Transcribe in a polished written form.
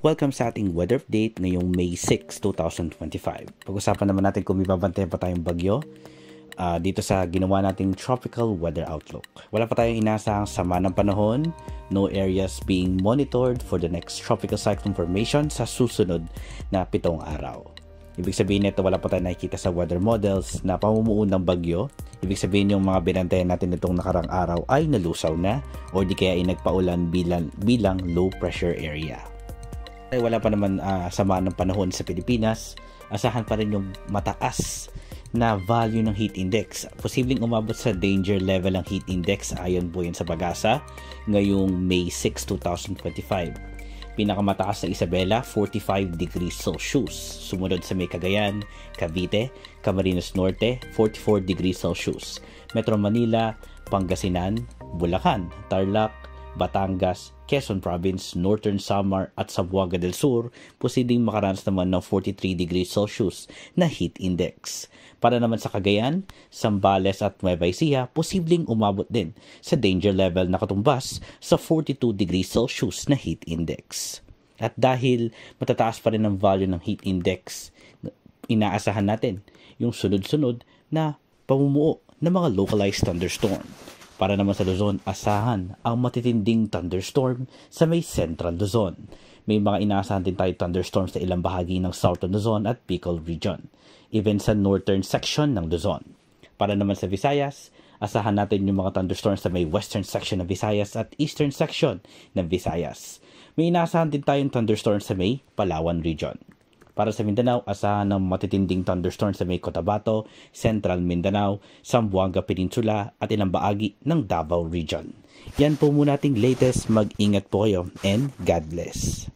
Welcome sa ating weather update ngayong May 6, 2025. Pag-usapan naman natin kung may babantayan pa tayong bagyo dito sa ginawa nating tropical weather outlook. Wala pa tayong inasahang sama ng panahon, no areas being monitored for the next tropical cyclone formation sa susunod na 7 araw. Ibig sabihin nito, wala pa tayong nakikita sa weather models na pamumuo ng bagyo. Ibig sabihin yung mga binantayan natin nitong nakarang araw ay nalusaw na o di kaya ay nagpaulan bilang low pressure area. Ay wala pa naman sama ng panahon sa Pilipinas, asahan pa rin yung mataas na value ng heat index. Posibleng umabot sa danger level ang heat index ayon po yun sa Pag-asa ngayong May 6, 2025. Pinakamataas sa Isabela, 45 degrees Celsius. Sumunod sa May Cagayan, Cavite, Camarines Norte, 44 degrees Celsius. Metro Manila, Pangasinan, Bulacan, Tarlac, Batangas, Quezon Province, Northern Samar at Zamboanga del Sur, posibleng makaranas naman ng 43 degrees Celsius na heat index. Para naman sa Cagayan, Zambales at Nueva Ecija, posibleng umabot din sa danger level na katumbas sa 42 degrees Celsius na heat index. At dahil matataas pa rin ang value ng heat index, inaasahan natin yung sunod-sunod na pamumuo ng mga localized thunderstorm. Para naman sa Luzon, asahan ang matitinding thunderstorm sa may Central Luzon. May mga inaasahan din tayo thunderstorms sa ilang bahagi ng Southern Luzon at Bicol Region, even sa northern section ng Luzon. Para naman sa Visayas, asahan natin yung mga thunderstorms sa may western section ng Visayas at eastern section ng Visayas. May inaasahan din tayong thunderstorms sa may Palawan Region. Para sa Mindanao, asahan ng matitinding thunderstorms sa may Cotabato, Central Mindanao, Zamboanga Peninsula at ilang bahagi ng Davao Region. Yan po muna ating latest. Mag-ingat po kayo and God bless.